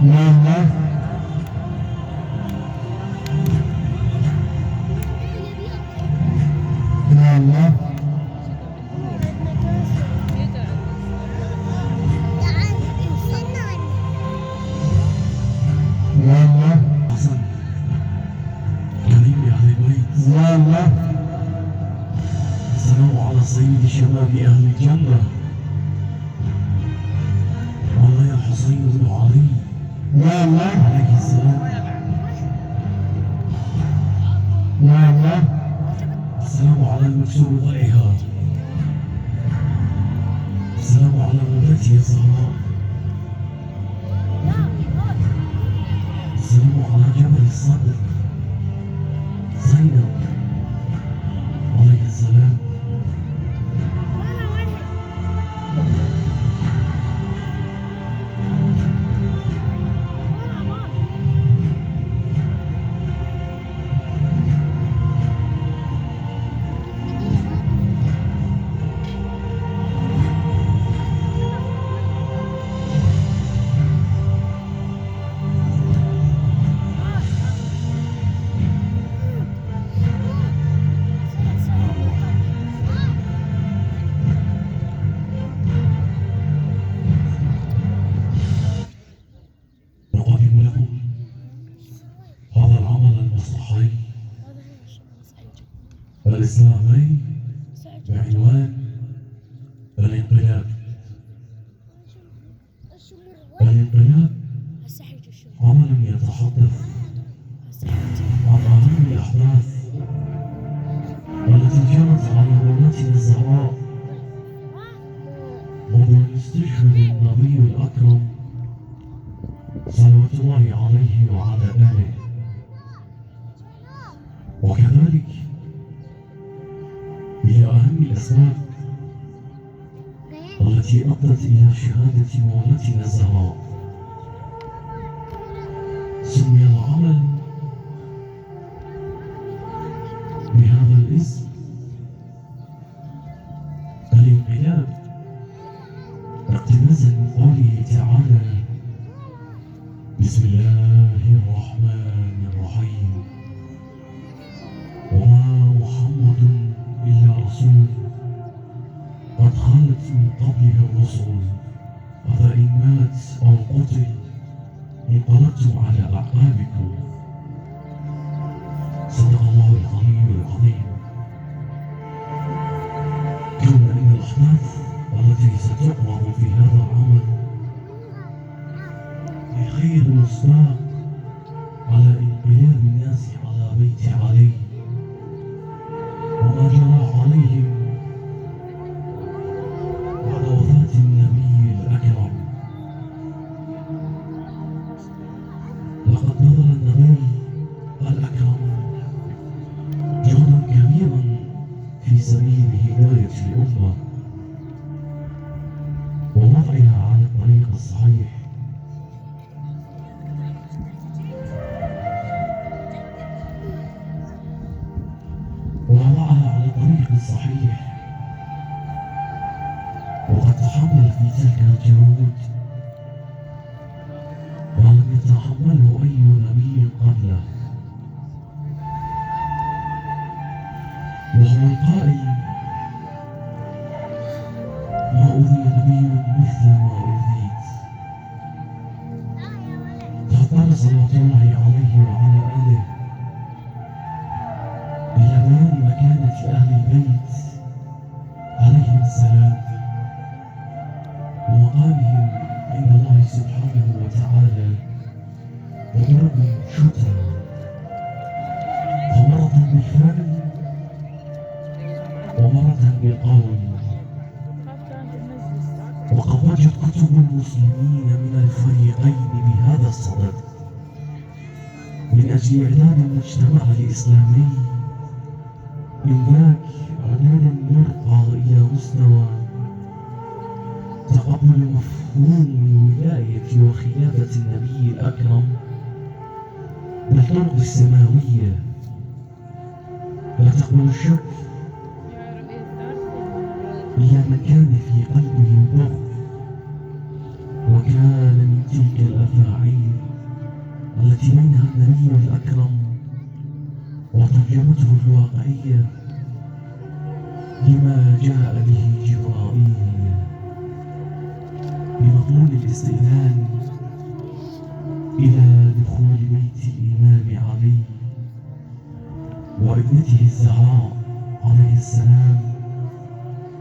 يا الله يا الله يا الله حسن كريم يا أهل البيت، يا الله السلام على سيد شباب أهل الجنة مولاي الحسين بن علي يا الله عليه السلام. يا الله السلام على المكسور ضلعها، السلام على ولدته الزهراء، السلام على جبل الصدر زينب عليه السلام. نقدم لكم هذا العمل المسرحي الإسلامي بعنوان الانقلاب. الانقلاب عمل يتحدث عن أهم الأحداث التي جرت على مولاتنا الزهراء منذ أن استشهد النبي الأكرم صلوات الله عليه وعلى آله، وكذلك هي أهم الأسباب التي أدت إلى شهادة مولاتنا الزهراء. سمي العمل بهذا الاسم الانقلاب اقتباسا من قوله تعالى: بسم الله الرحمن الرحيم، وما محمد إلا رسول قد خلت من قبله الرسل أفإن مات أو قتل انقلبتم على أعقابكم. صدق الله العلي العظيم. كما أن الأحداث التي ستعرض في هذا العمل بخير مصداق على انقلاب الناس على بيت علي وما جرى عليهم بعد وفاة النبي الأكرم. لقد بذل النبي الأكرم جهدا كبيرا في سبيل هداية الأمة ووضعها على الطريق الصحيح. ووضعها على الطريق الصحيح، وقد تحمل في تلك الجهود ما لم يتحمله أي نبي قبله، وهو القائل: ما أوذي نبي مثل ما أوذيت. فاضطر صلوات الله عليه وعلى آله إلى بيان مكانة أهل البيت عليهم السلام ومقامهم عند الله سبحانه وتعالى وضرب شتى، فمرة بالفعل ومرة بالقول. وقد ضجت كتب المسلمين من الفريقين بهذا الصدد من أجل إعداد المجتمع الإسلامي من ذاك إعدادا يرقى إلى مستوى تقبل مفهوم الولاية وخلافة النبي الأكرم بالطرق السماوية، لا تقبل الشك إلا من كان في قلبه البغض وكان من تلك الأفاعيل التي بينها النبي الأكرم وترجمته الواقعية لما جاء به جبرائيل بمضمون الاستئذان إلى دخول بيت الإمام علي وابنته الزهراء عليه السلام،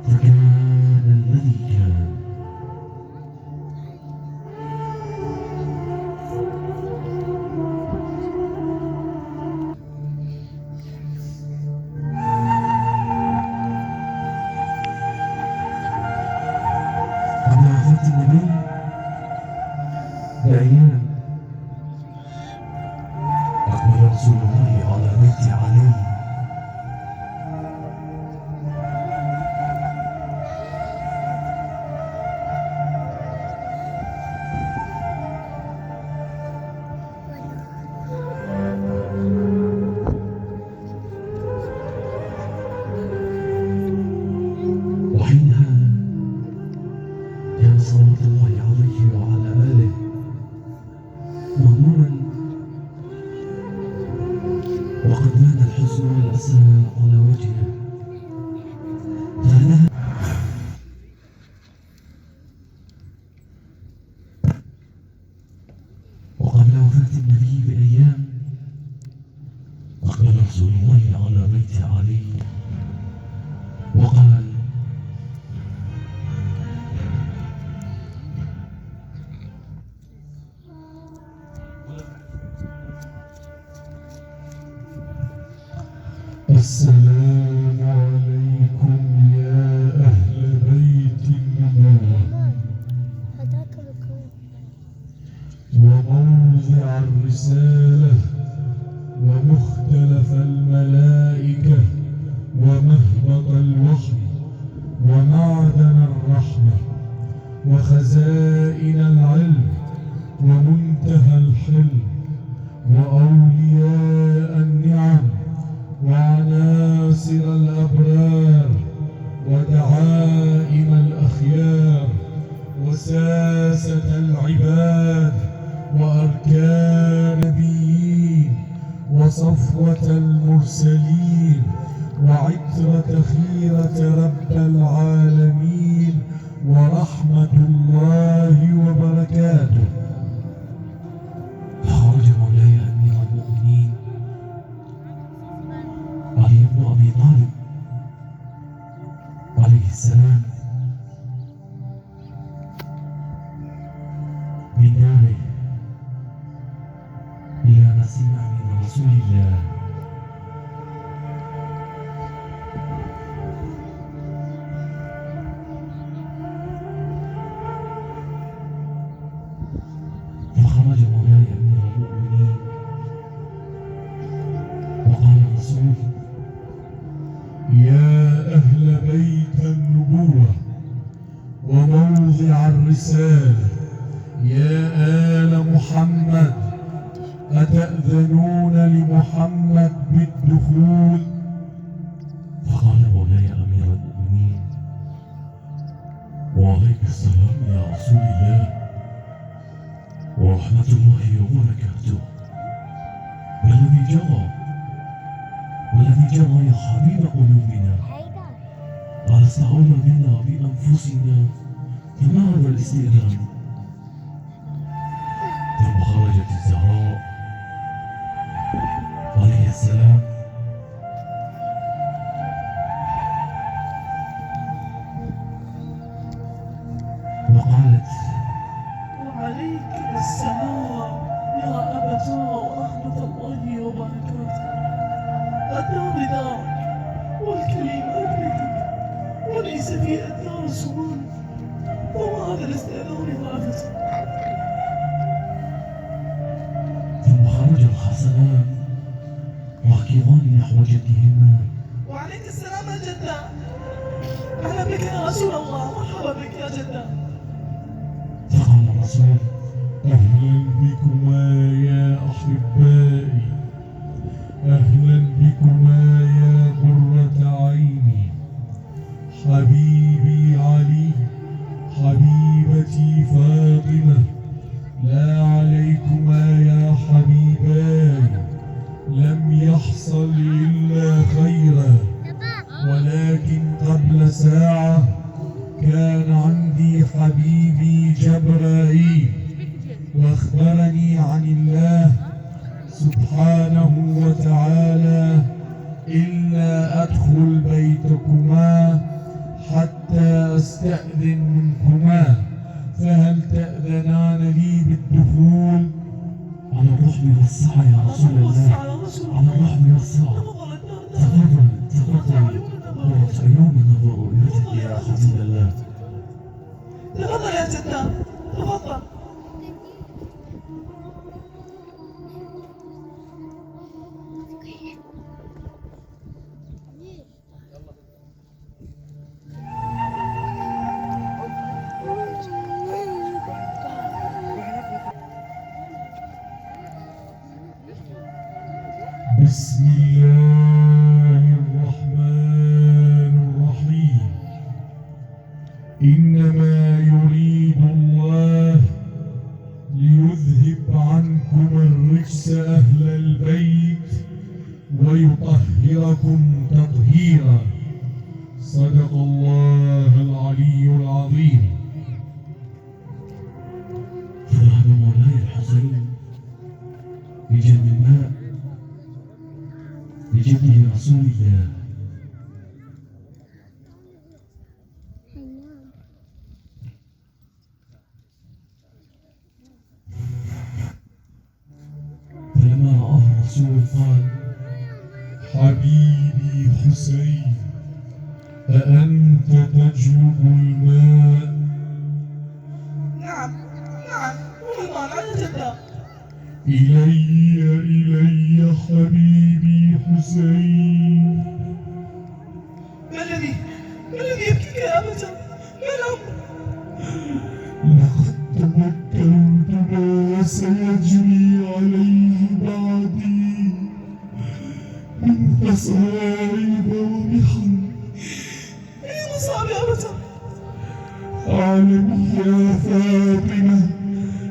فكان الذي كان. قبل وفاة النبي بأيام أقبل رسول الله على بيت علي وحينها كان صلوات الله عليه وعلى آله مغموما، وقد بان الحزن والأسى على وجهه، فنهى وقبل وفاة النبي بأيام أقبل رسول الله على بيت علي وقال: السلام عليكم يا أهل بيت النبوة وموضع الرسالة ومختلف الملائكة ومهبط الوحي ومعدن الرحمة وخزائن العلم ومنتهى الحلم وأولياء النعم وعناصر الأبرار ودعائم الأخيار وساسة العباد وأركان النبيين وصفوة المرسلين وعترة خيرة رب العالمين ورحمة الله وبركاته. خرج مولاي أمير المؤمنين علي بن أبي طالب عليه السلام من داره إلى ما سمع من رسول الله، فخرج مولاي أمير المؤمنين وقال الرسول: يا أهل بيت النبوة وموضع الرسالة، يا آل محمد، أتأذنون لمحمد بالدخول؟ فقال مولاي أمير المؤمنين: وعليك السلام يا رسول الله ورحمة الله وبركاته. ما الذي جرى يا حبيب قلوبنا؟ ألست أولى بنا بأنفسنا؟ فما هذا الاستئذان؟ ثم خرجت الزهراء عليه السلام وقالت: وعليك السلام يا أبتاه ورحمة الله وبركاته. الدار دارك والكريم أكرمك وليس في الدار سرور، وما هذا الاستئذان غافته. ثم خرج الحسنان راكضان نحو جدهما. وعليك السلام يا جدة، أهلا بك يا رسول الله، مرحبا بك يا جدة. فقال الرسول: أهلا بكما يا أحبائي، أهلا بكما يا قرة عيني، حبيبي علي، حبيبتي فاطمة، لا عليكما يا حبيبي جبرائيل واخبرني عن الله سبحانه وتعالى إلا أدخل بيتكما حتى أستأذن منكما، فهل تأذنان لي بالدخول؟ على الرحب والسعة يا رسول الله، على الرحب والسعة. تفضل تفضل، قرة عيوننا ورؤيتك يا حبيب الله. تفضل يا جدة، تفضل. بسم الله الرحمن الرحيم. إنما يريد الله ليذهب عنكم الرجس أهل البيت ويطهركم تطهيرا. صدق الله العلي العظيم. فذهب مولاي الحسين بجنب الماء لجده رسول الله. فلما رآه الرسول قال: حبيبي حسين، أأنت تجلب الماء؟ نعم نعم، والله يا جدة. إلي حبيبي حسين. ما الذي يبكيك يا أبتاه؟ ما الأمر؟ لقد تذكرت ما سيجري عليه بعدي من مصائب ومحن. أي مصاب يا أبتاه؟ اعلمي يا فاطمة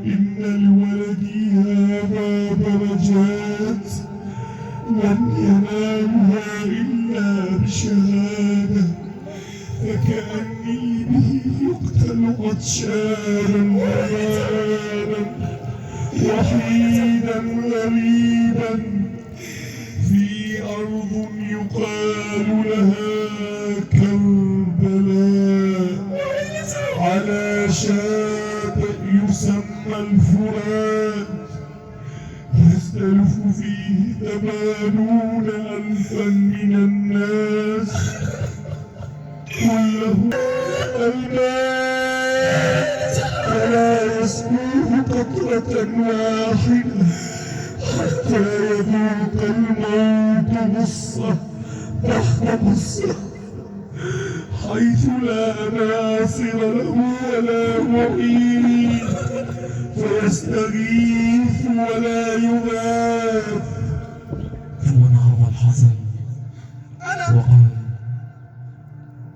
إن لولدي هذا درجات لن ينالها إلا بشهادة، فكأني به يقتل عطشانا وهانا وحيدا غريبا في أرض يقال لها كربلاء، على شاطئ يسمى الفرات، يختلف فيه 80,000 من الناس، كلهم الماء فلا يسقيه قطرة واحدة حتى يذوق الموت غصة تحت غصة، حيث لا ناصر له ولا معين، فيستغيث ولا يغاث. ثم نهض الحسن أنا وقال: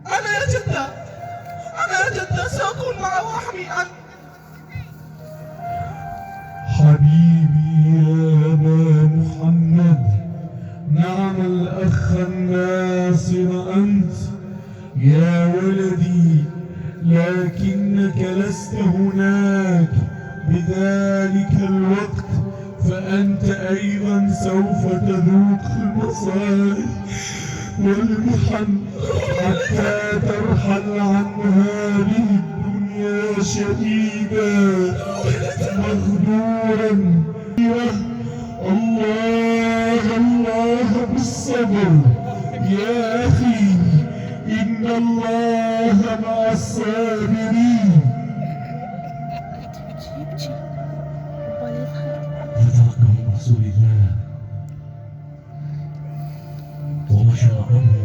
يا جدة، أنا يا جدة سأكون معه وأحمي عنه. حبيبي يا أبا محمد، نعم الأخ الناصر أنت يا ولدي، لكنك لست هناك بذلك الوقت، فأنت أيضا سوف تذوق المصائب والمحن حتى ترحل عن هذه الدنيا شهيدا مغدورا. الله الله بالصبر يا أخي، إن الله مع الصابرين. فتركهم رسول الله ومشى عنه،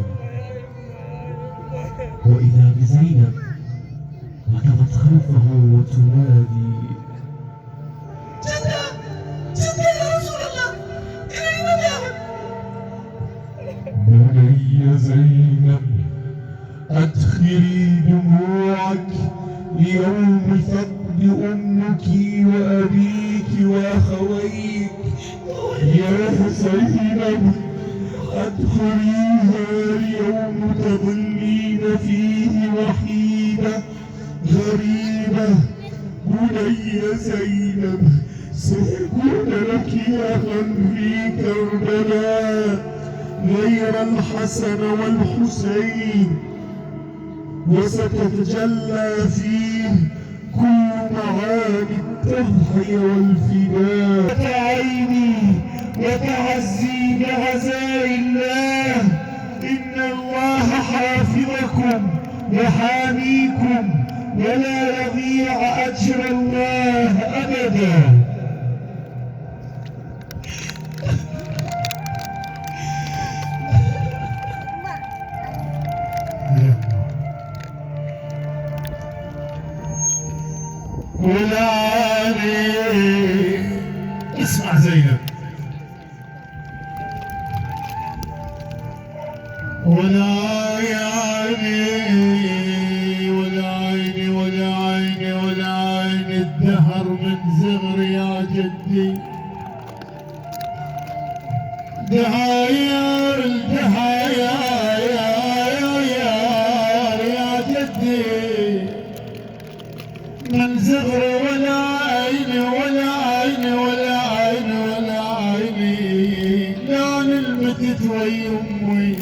وإذا بزينب ركضت خلفه وتنادي: جدة، جدة يا رسول الله، إلى أين ذاهب؟ بني زينب، أدخلي دموعك ليوم فقد أمك وأبيك وأخويك. يا زينب، أدخليها ليوم تظلين فيه وحيدة غريبة بني زينب سيكون لك أخا في كربلاء غير الحسن والحسين، وستتجلى فيه كل معاني التضحية والفداء. عيني وتعزي بعزاء الله، إن الله حافظكم وحاميكم ولا يضيع أجر الله أبدا. ولا اسمع زينب، ولا يا عيني ولا عيني ولا عيني ولا عيني الدهر من زغر يا جدي، دهاير الدهاير يا جدي من زغر، ولا عيني ولا عيني ولا عيني ولا عيني لا نلمتت ويا امي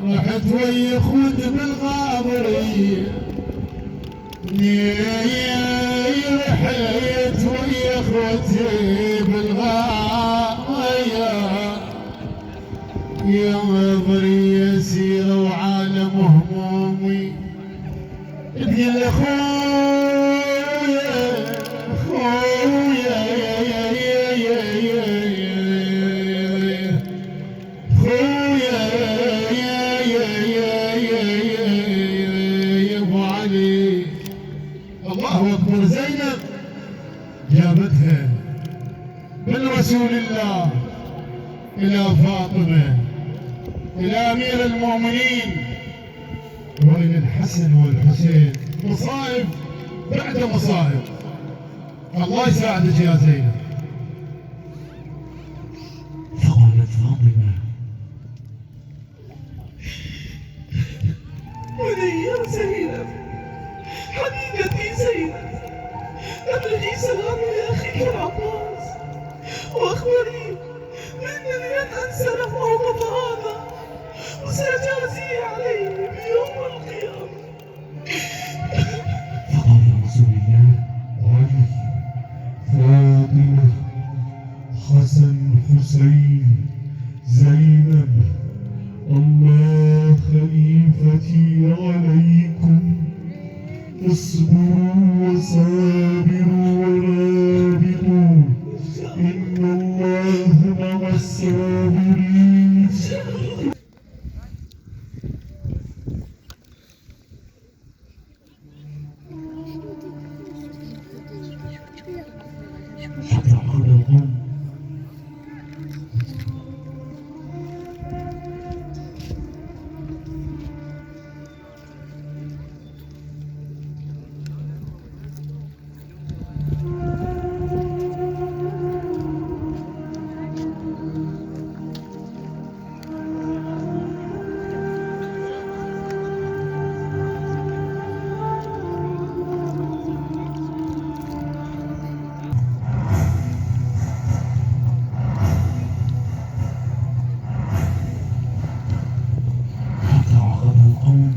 رحت ويا اخوتي بالغابرية، رحت ويا اخوتي بالغابرية يا مبري سيرة وعالم همومي، تقول اخويا اخويا اخويا يا ابو علي. الله اكبر. زينب جابتها من رسول الله الى فاطمه إلى أمير المؤمنين وإلى الحسن والحسين. مصائب بعد مصائب. الله يساعدك يا زينب. فقالت فاطمة: بني يا زينب، حبيبتي زينب، أبلغي سلام لأخيك العباس وأخبريه بأنني لن أنسى له موقف هذا وسأجازيه عليه بيوم القيامة. فقال رسول الله: علي، فاطمة، حسن، حسين، زينب، الله خليفتي عليكم، اصبروا وصابروا ورابطوا، إن الله مع الصابرين. حتى عقد القوم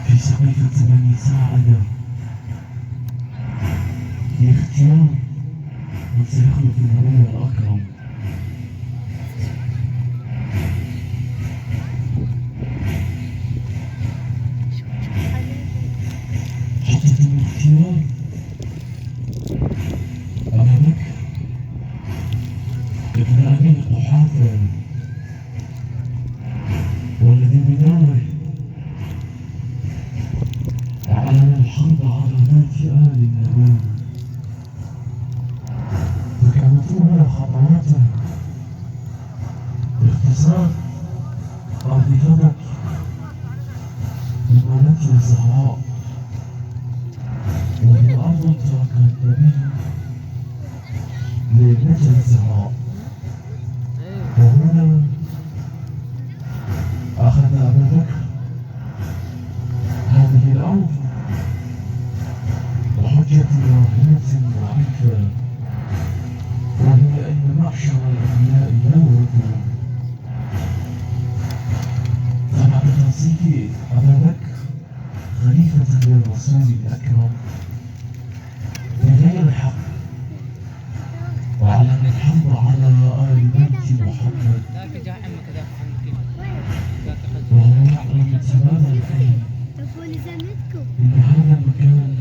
في سقيفة بني ساعدة لاختيار من سيخلف النبي الأكرم. حطت الاختيار أبا بكر ابن أبي قحافة، والذي بداره أعلن الحرب على بيت آل النبي، فكانت أولى خطواته باختصار أرض فدك لملكة الزهراء، وهي أرض تركها النبي لابنته الزهراء، وهنا أبا بكر خليفة للرسول الأكرم بغير حق، وأعلن الحرب على آل بيت محمد، وهو يعلم تمام العلم أن هذا المكان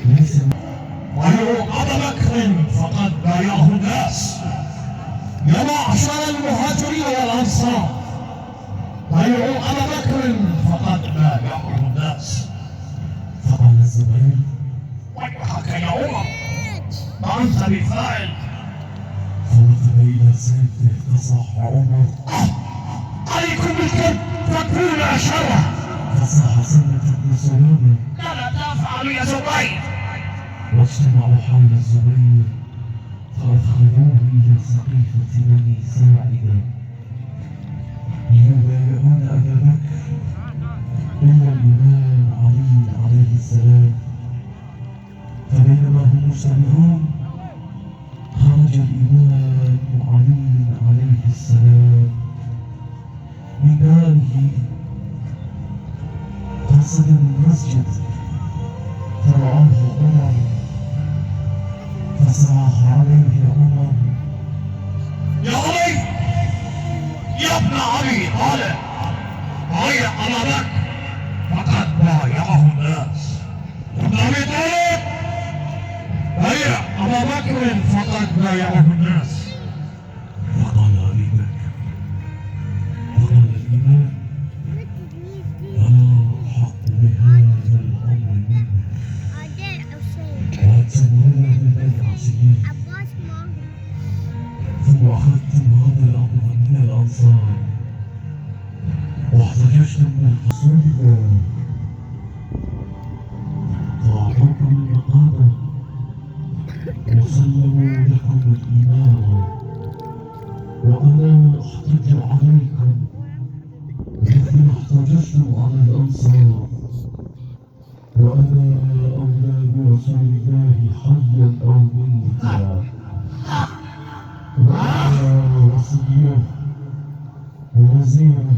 ليس ويوم أبا بكر فقد بايعه الناس يا معشر المهاجرين والأنصار، ويوم أبا بكر فقد بايعه الناس. فقال الزبير ويحك يا عمر ما أنت بفاعل. فوثب إلى سيفه فصاح عمر عليكم بالكذب تكفون شره. فصاح سلمة بن سلامة لا تفعل يا زبير. واجتمعوا حول الزبير فأدخلوه إلى سقيفة بني ساعدة ليبايعون أبا بكر إلا الإمام علي عليه السلام. فبينما هم مجتمعون خرج الإمام علي عليه السلام من داره قصد المسجد فرآه عمر فصاح عليه عمر يا علي يا ابن علي طالب بايع أبا بكر فقد بايعه الناس. ابن أبي طالب بايع أبا بكر فقد بايعه الناس. فقال أبي بكر فقال الإمام أنا أحق بهذا الأمر منك وأتمنى بالبيعة ثم أخذتم هذا الأمر من الأنصار واحتججتم بالرسول فأعطوكم المقامة وسلموا لكم الإمارة، وأنا أحتج عليكم مثل ما احتججتم على الأنصار، وأنا أولى برسول الله حيا أو ميتا، وأنا وصيه ووزيره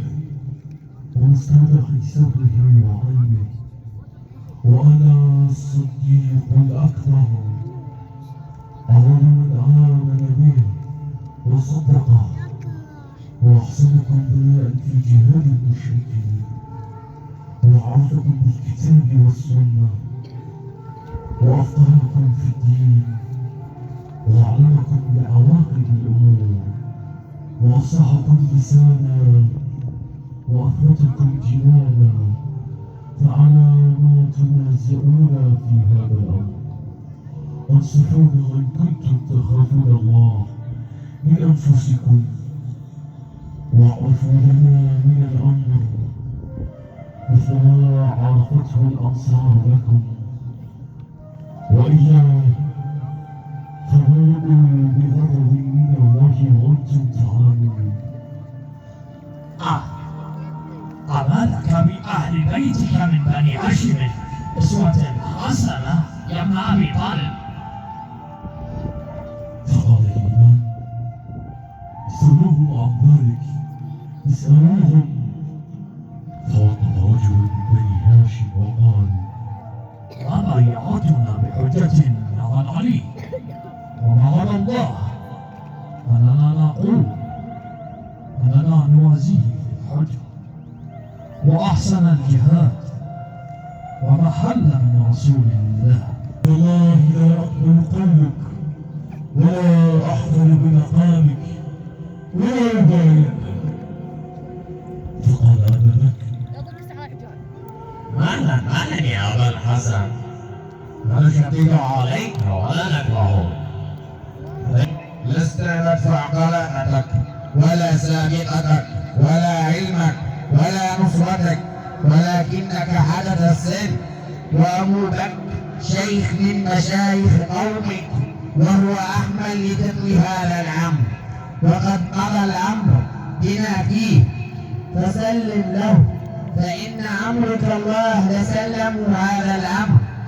ومستودع سره وعينه، وأنا الصديق الأكبر أول من آمن به وصدقه، وأحسنكم بلاء في جهاد المشركين، وأعرفكم بالكتاب والسنة، وأفقهكم في الدين، وأعلمكم بعواقب الأمور، وأفصحكم لسانا، وأثبتكم جنانا. فعلى ما تنازعون في هذا الأمر انصفونا إن كنتم تخافون الله من أنفسكم، واعرفوا لنا من الأمر مثل ما عرفته الأنصار لكم، وإلا فبوءوا بغضب من الله وأنتم تعلمون. أما لك بأهل بيتك من بني هاشم أسوة حسنة يا ابن أبي طالب. فقال الإمام اسألوهم عن ذلك اسألوهم. فوقف رجل من بني هاشم وقال ما بيعتنا بحجة عن علي وما على الله أننا نقول أننا نوازيه في الحجة وأحسن الجهاد ومحلا من رسول الله. والله لا أقبل قولك ولا أحضر بمقامك ولا أبايع. فقال أبا بكر من يا أبا الحسن؟ لا نشدد عليك ولا نكرهك، لسنا ندفع كرامتك ولا سابقتك ولا علمك ولا نصرتك، ولكنك حدث السن، وأبو بكر شيخ من مشايخ قومك وهو أحمل لتقوي هذا الأمر، وقد قضى الأمر بنا فيه، فسلم له، فإن أمرك الله لسلموا هذا الأمر